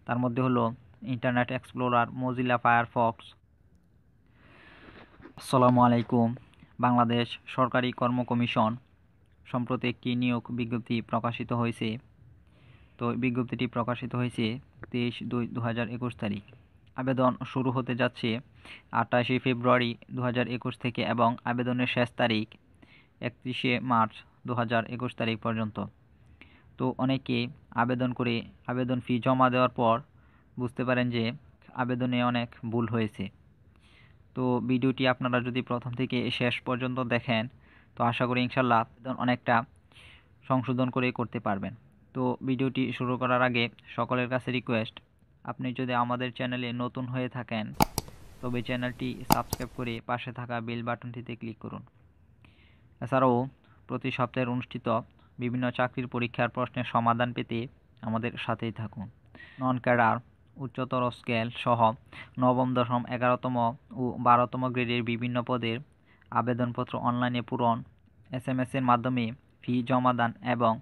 তার মধ্যে হলো ইন্টারনেট এক্সপ্লোরার, মোজিলা ফায়ারফক্স। আসসালামু আলাইকুম। বাংলাদেশ সরকারি কর্ম কমিশন সম্প্রতি একটি নিয়োগ বিজ্ঞপ্তি প্রকাশিত হয়েছে। তো বিজ্ঞপ্তিটি প্রকাশিত হয়েছে 23/2/2021 তারিখ। আবেদন শুরু হতে যাচ্ছে 28 ফেব্রুয়ারি 2021 থেকে এবং আবেদনের শেষ তারিখ 31 মার্চ 2021 তারিখ পর্যন্ত। তো অনেকে আবেদন করে আবেদন ফি জমা দেওয়ার পর বুঝতে পারেন যে আবেদনে অনেক ভুল হয়েছে। তো ভিডিওটি আপনারা যদি প্রথম থেকে শেষ পর্যন্ত দেখেন তো আশা করি ইনশাল্লাহ আবেদন অনেকটা সংশোধন করে করতে পারবেন। তো ভিডিওটি শুরু করার আগে সকলের কাছে রিকোয়েস্ট, আপনি যদি আমাদের চ্যানেলে নতুন হয়ে থাকেন তবে চ্যানেলটি সাবস্ক্রাইব করে পাশে থাকা বেল বাটনটিতে ক্লিক করুন। এছাড়াও প্রতি সপ্তাহে অনুষ্ঠিত বিভিন্ন চাকরির পরীক্ষার প্রশ্নের সমাধান পেতে আমাদের সাথেই থাকুন। নন ক্যাডার, উচ্চতর স্কেল সহ নবম, দশম, 11তম ও 12তম গ্রেডের বিভিন্ন পদের আবেদনপত্র অনলাইনে পূরণ, SMS এর মাধ্যমে ফি জমাদান এবং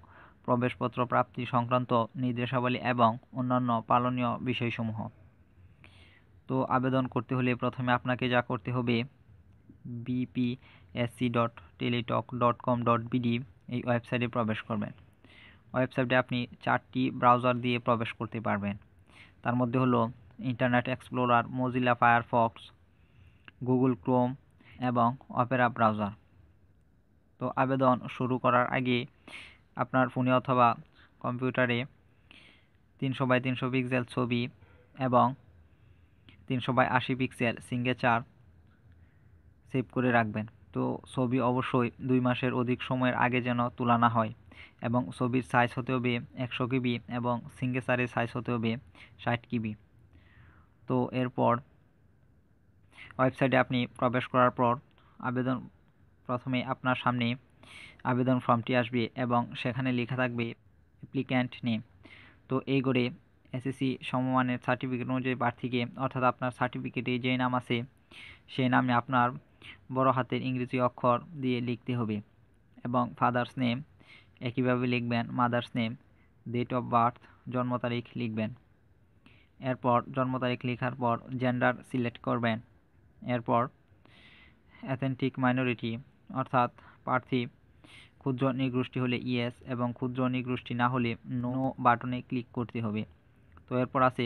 প্রবেশপত্র প্রাপ্তি সংক্রান্ত নির্দেশাবলী এবং অন্যান্য পালনীয় বিষয়সমূহ। তো আবেদন করতে হলে প্রথমে আপনাকে যা করতে হবে, bpsc.teletalk.com.bd এই ওয়েবসাইটে প্রবেশ করবেন। ওয়েবসাইটে আপনি 4টি ব্রাউজার দিয়ে প্রবেশ করতে পারবেন। তার মধ্যে হলো internet explorer, Mozilla Firefox, Google Chrome এবং অপেরা ব্রাউজার। তো আবেদন শুরু করার আগে আপনার ফোনে অথবা কম্পিউটারে 300x300 পিক্সেল ছবি এবং 300x80 পিক্সেল সিগনেচার সেভ করে রাখবেন। তো ছবি অবশ্যই 2 মাসের অধিক সময়ের আগে যেন তোলা না হয় এবং ছবির সাইজ হতে হবে 100 KB এবং সিগনেচারের সাইজ হতে হবে 60 KB। তো এরপর ওয়েবসাইটে আপনি প্রবেশ করার পর আবেদন প্রথমে আপনার সামনে আবেদন ফর্মটি আসবে এবং সেখানে লেখা থাকবে অ্যাপ্লিক্যান্ট নেম। তো এই করে SSC সমমানের সার্টিফিকেট অনুযায়ী প্রার্থীকে, অর্থাৎ আপনার সার্টিফিকেটে যে নাম আছে সেই নামে আপনার বড় হাতের ইংরেজি অক্ষর দিয়ে লিখতে হবে এবং ফাদার্স নেম একইভাবে লিখবেন, mother's name, date of birth জন্ম তারিখ লিখবেন। এরপর জন্ম তারিখ লেখার পর জেন্ডার সিলেক্ট করবেন। এরপর অ্যাথেন্টিক মাইনরিটি অর্থাৎ প্রার্থী ক্ষুদ্র নৃগোষ্ঠী হলে ইয়েস এবং ক্ষুদ্র নৃগোষ্ঠী না হলে নো বাটনে ক্লিক করতে হবে। তো এরপর আছে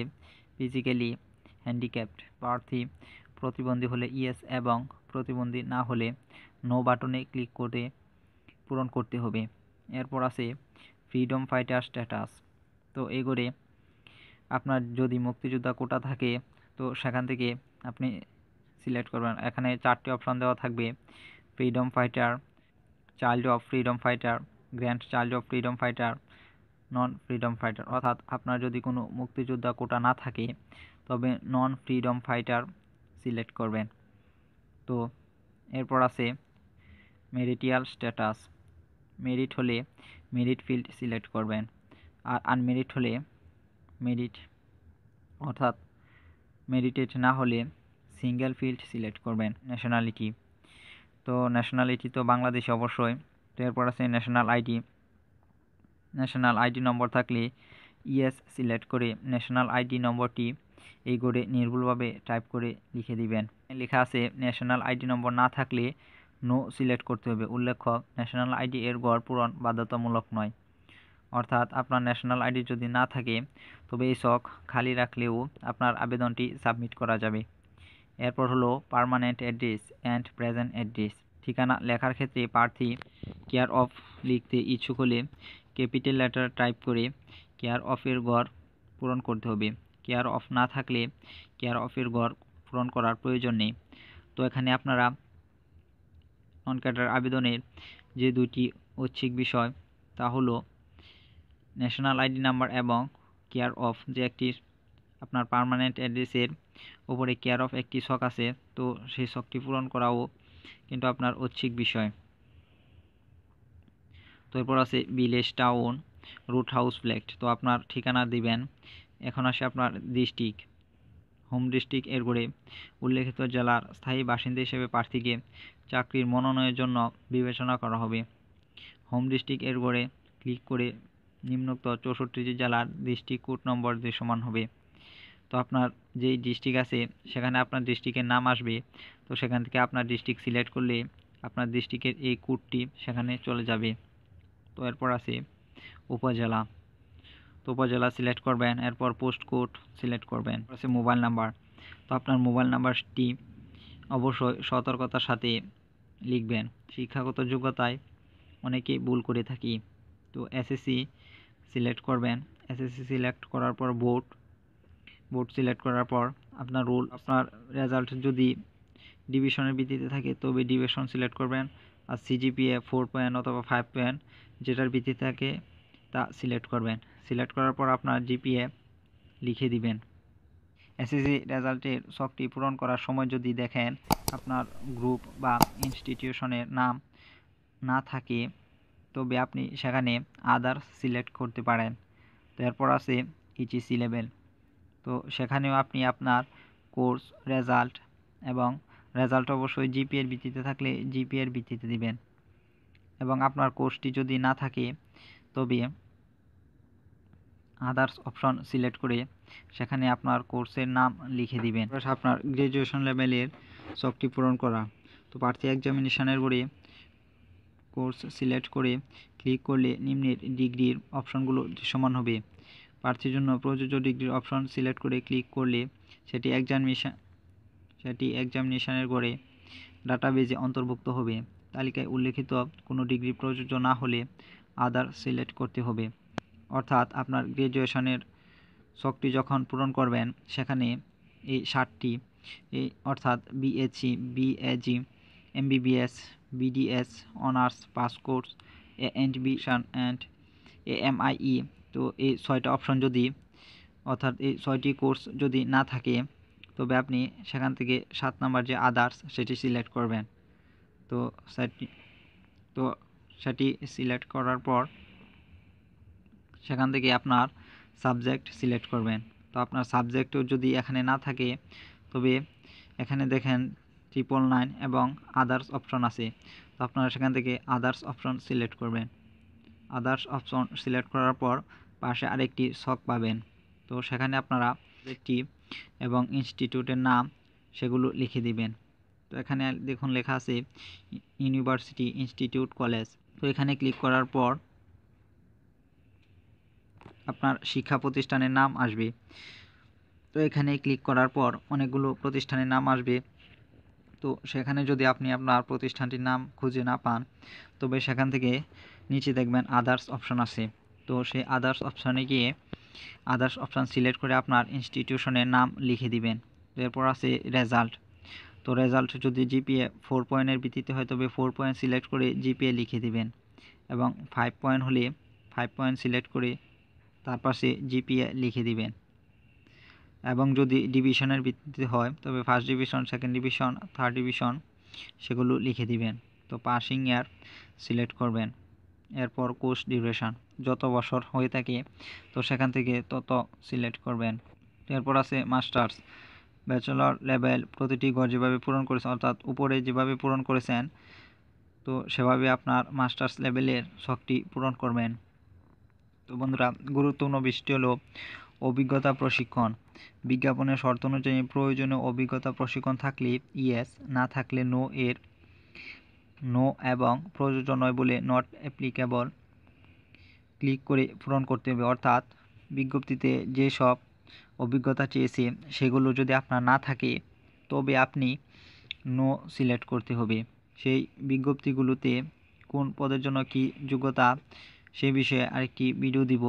ফিজিক্যালি হ্যান্ডিক্যাপড প্রার্থী প্রতিবন্ধী হলে ইয়েস এবং প্রতিবন্ধী না হলে নো বাটনে ক্লিক করে পূরণ করতে হবে। এরপর আছে ফ্রিডম ফাইটার স্ট্যাটাস। তো এই করে আপনার যদি মুক্তিযোদ্ধা কোটা থাকে তো সেখান থেকে আপনি সিলেক্ট করবেন। এখানে 4টি অপশন দেওয়া থাকবে, freedom fighter, child of freedom fighter, grand child of freedom fighter, non freedom fighter. অর্থাৎ আপনার যদি কোনো মুক্তিযোদ্ধা কোটা না থাকে তবে নন ফ্রিডম ফাইটার সিলেক্ট করবেন। তো এরপর আছে মেরিটিয়াল স্ট্যাটাস। মেরিট হলে মেরিট ফিল্ড সিলেক্ট করবেন আর আনমেরিট হলে মেরিট, অর্থাৎ মেরিটেড না হলে সিঙ্গেল ফিল্ড সিলেক্ট করবেন। ন্যাশনালিটি, তো ন্যাশনালিটি তো বাংলাদেশ অবশ্যই। তো এরপর আছে ন্যাশনাল আইডি। ন্যাশনাল আইডি নম্বর থাকলে ইয়েস সিলেক্ট করে ন্যাশনাল আইডি নম্বরটি এই করে নির্ভুলভাবে টাইপ করে লিখে দিবেন। লেখা আছে ন্যাশনাল আইডি নম্বর না থাকলে নো সিলেক্ট করতে হবে। উল্লেখ্য, ন্যাশনাল আইডি এর গড় পূরণ বাধ্যতামূলক নয়। অর্থাৎ আপনার ন্যাশনাল আইডি যদি না থাকে তবে এই ছক খালি রাখলেও আপনার আবেদনটি সাবমিট করা যাবে। এরপর হলো permanent address and present address. ঠিকানা লেখার ক্ষেত্রে প্রার্থী কেয়ার অফ লিখতে ইচ্ছুক হলে ক্যাপিটাল লেটার টাইপ করে কেয়ার অফের গড় পূরণ করতে হবে। কেয়ার অফ না থাকলে কেয়ার অফের গড় পূরণ করার প্রয়োজন নেই। তো এখানে আপনারা নন ক্যাডার আবেদনের যে 2টি ঐচ্ছিক বিষয় তা হলো ন্যাশনাল আইডি নাম্বার এবং কেয়ার অফ, যে একটি আপনার পার্মানেন্ট অ্যাড্রেসের উপরে কেয়ার অফ একটি ছক আছে, তো সেই ছকটি পূরণ করাও কিন্তু আপনার ঐচ্ছিক বিষয়। তো এরপর আছে village, town, route, house flat. তো আপনার ঠিকানা দিবেন। এখন আসে আপনার ডিস্ট্রিক্ট, হোম ডিস্ট্রিক্ট এর করে উল্লেখিত জেলার স্থায়ী বাসিন্দা হিসেবে প্রার্থীকে চাকরির মনোনয়নের জন্য বিবেচনা করা হবে। হোম ডিস্ট্রিক্ট এর করে ক্লিক করে নিম্নোক্ত 64টি জেলার ডিস্ট্রিক্ট কোড নম্বর দিয়ে সমান হবে তো আপনার যেই ডিস্ট্রিক্ট আছে সেখানে আপনার ডিস্ট্রিক্টের নাম আসবে। তো সেখান থেকে আপনার ডিস্ট্রিক্ট সিলেক্ট করলে আপনার ডিস্ট্রিক্টের এই কোডটি সেখানে চলে যাবে। তো এরপর আছে উপজেলা। তো উপজেলা সিলেক্ট করবেন, এরপর পোস্ট কোড সিলেক্ট করবেন, আছে মোবাইল নাম্বার। তো আপনার মোবাইল নাম্বারটি অবশ্যই সতর্কতার সাথে লিখবেন। শিক্ষাগত যোগ্যতায় অনেকেই ভুল করে থাকি। তো এসএসসি সিলেক্ট করবেন। এসএসসি সিলেক্ট করার পর বোর্ড সিলেক্ট করার পর আপনার রোল, আপনার রেজাল্ট যদি ডিভিশনের ভিত্তিতে থাকে তবে ডিভিশন সিলেক্ট করবেন। আর সিজিপিএ 4 পয়েন্ট অথবা 5 পয়েন্ট যেটার ভিত্তিতে থাকে তা সিলেক্ট করবেন। সিলেক্ট করার পর আপনার জিপিএ লিখে দিবেন। এসএসসি রেজাল্টের ছকটি পূরণ করার সময় যদি দেখেন আপনার গ্রুপ বা ইনস্টিটিউশনের নাম না থাকে তবে আপনি সেখানে আদার্স সিলেক্ট করতে পারেন। তো এরপর আছে এইচএসসি লেভেল। তো সেখানেও আপনি আপনার কোর্স রেজাল্ট এবং রেজাল্ট অবশ্যই জিপিএর ভিত্তিতে থাকলে জিপিএর ভিত্তিতে দিবেন, এবং আপনার কোর্সটি যদি না থাকে তবে আদার্স অপশন সিলেক্ট করে সেখানে আপনার কোর্সের নাম লিখে দিবেন। আপনার গ্র্যাজুয়েশন লেভেলের ছকটি পূরণ করা। তো প্রার্থী এক্সামিনেশনের পরে কোর্স সিলেক্ট করে ক্লিক করলে নিম্নের ডিগ্রির অপশনগুলো দৃশ্যমান হবে। প্রার্থীর জন্য প্রযোজ্য ডিগ্রির অপশন সিলেক্ট করে ক্লিক করলে সেটি এক্সামিনেশনের পরে ডাটাবেজে অন্তর্ভুক্ত হবে। তালিকায় উল্লেখিত কোনো ডিগ্রি প্রযোজ্য না হলে আদার সিলেক্ট করতে হবে। অর্থাৎ আপনার গ্র্যাজুয়েশনের ছকটি যখন পূরণ করবেন সেখানে এই 7টি অর্থাৎ BSc, BAG, MBBS, BDS, honours, pass course, ANB and AMIE, তো এই 6টা অপশন যদি অর্থাৎ এই 6টি কোর্স যদি না থাকে তবে আপনি সেখান থেকে 7 নাম্বার যে আদার্স সেটি সিলেক্ট করবেন। তো সেটি সিলেক্ট করার পর সেখান থেকে আপনার সাবজেক্ট সিলেক্ট করবেন। তো আপনার সাবজেক্টও যদি এখানে না থাকে তবে এখানে দেখেন 999 এবং আদার্স অপশন আছে। তো আপনারা সেখান থেকে আদার্স অপশন সিলেক্ট করবেন। আদার্স অপশন সিলেক্ট করার পর পাশে আরেকটি ছক পাবেন। তো সেখানে আপনারা একটি এবং ইনস্টিটিউটের নাম সেগুলো লিখে দিবেন। তো এখানে দেখুন লেখা আছে ইউনিভার্সিটি, ইনস্টিটিউট, কলেজ। তো এখানে ক্লিক করার পর আপনার শিক্ষা প্রতিষ্ঠানের নাম আসবে। তো এখানে ক্লিক করার পর অনেকগুলো প্রতিষ্ঠানের নাম আসবে। তো সেখানে যদি আপনি আপনার প্রতিষ্ঠানটির নাম খুঁজে না পান তবে সেখান থেকে নিচে দেখবেন আদার্স অপশন আছে। তো সেই আদার্স অপশানে গিয়ে আদার্স অপশান সিলেক্ট করে আপনার ইনস্টিটিউশনের নাম লিখে দিবেন। এরপর আছে রেজাল্ট। তো রেজাল্ট যদি জিপিএ 4 পয়েন্টের ভিত্তিতে হয় তবে 4 পয়েন্ট সিলেক্ট করে জিপিএ লিখে দিবেন, এবং 5 পয়েন্ট হলে 5 পয়েন্ট সিলেক্ট করে তার পাশে জিপিএ লিখে দিবেন। এবং যদি ডিভিশনের ভিত্তিতে হয় তবে first division, second division, third division সেগুলো লিখে দিবেন। তো পাসিং ইয়ার সিলেক্ট করবেন। এরপর কোর্স ডিউরেশন যত বছর হয়ে থাকে তো সেখান থেকে তত সিলেক্ট করবেন। এরপর আছে মাস্টার্স, ব্যাচেলর লেভেল। প্রতিটি ঘর যেভাবে পূরণ করেছেন অর্থাৎ উপরে যেভাবে পূরণ করেছেন তো সেভাবে আপনার মাস্টার্স লেভেলের ছকটি পূরণ করবেন। তো বন্ধুরা, গুরুত্বপূর্ণ বিষয়টি হলো অভিজ্ঞতা প্রশিক্ষণ। বিজ্ঞাপনের শর্ত অনুযায়ী প্রয়োজনীয় অভিজ্ঞতা প্রশিক্ষণ থাকলে ইয়েস, না থাকলে নো এবং প্রযোজ্য নয় বলে নট অ্যাপ্লিকেবল ক্লিক করে পূরণ করতে হবে। অর্থাৎ বিজ্ঞপ্তিতে যেসব অভিজ্ঞতা চেয়েছে সেগুলো যদি আপনার না থাকে তবে আপনি নো সিলেক্ট করতে হবে। সেই বিজ্ঞপ্তিগুলোতে কোন পদের জন্য কি যোগ্যতা সেই বিষয়ে আরেকটি ভিডিও দিব।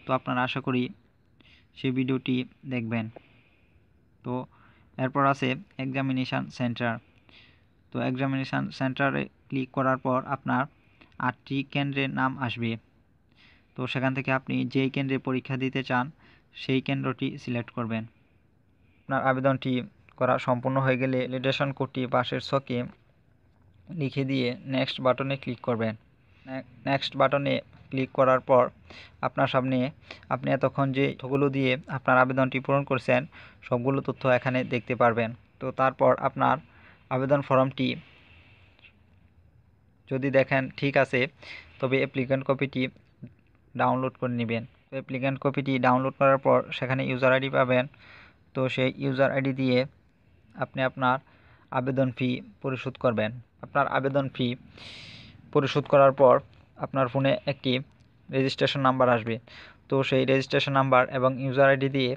তো আপনারা আশা করি সেই ভিডিওটি দেখবেন। তো এরপর আছে এক্সামিনেশান সেন্টার। তো এক্সামিনেশান সেন্টারে ক্লিক করার পর আপনার 8টি কেন্দ্রের নাম আসবে। তো সেখান থেকে আপনি যেই কেন্দ্রে পরীক্ষা দিতে চান সেই কেন্দ্রটি সিলেক্ট করবেন। আপনার আবেদনটি করা সম্পূর্ণ হয়ে গেলে ভ্যালিডেশন কোডটি পাশের ছকে লিখে দিয়ে নেক্সট বাটনে ক্লিক করবেন। নেক্সট বাটনে ক্লিক করার পর আপনার সামনে আপনি এতক্ষণ যে তথ্যগুলো দিয়ে আপনার আবেদনটি পূরণ করেছেন সবগুলো তথ্য এখানে দেখতে পারবেন। তো তারপর আপনার আবেদন ফর্মটি যদি দেখেন ঠিক আছে তবে অ্যাপ্লিক্যান্ট কপিটি ডাউনলোড করে নেবেন। তো অ্যাপ্লিক্যান্ট কপিটি ডাউনলোড করার পর সেখানে ইউজার আইডি পাবেন, তো সেই ইউজার আইডি দিয়ে আপনি আপনার আবেদন ফি পরিশোধ করবেন। আপনার আবেদন ফি পরিশোধ করার পর আপনার ফোনে একটি রেজিস্ট্রেশন নাম্বার আসবে। তো সেই রেজিস্ট্রেশন নাম্বার এবং ইউজার আইডি দিয়ে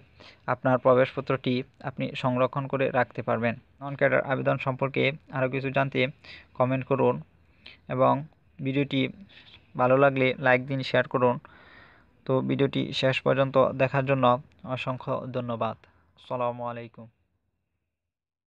আপনার প্রবেশপত্রটি আপনি সংরক্ষণ করে রাখতে পারবেন। নন ক্যাডার আবেদন সম্পর্কে আরও কিছু জানতে কমেন্ট করুন এবং ভিডিওটি ভালো লাগলে লাইক দিন, শেয়ার করুন। তো ভিডিওটি শেষ পর্যন্ত দেখার জন্য অসংখ্য ধন্যবাদ। আসসালামু আলাইকুম।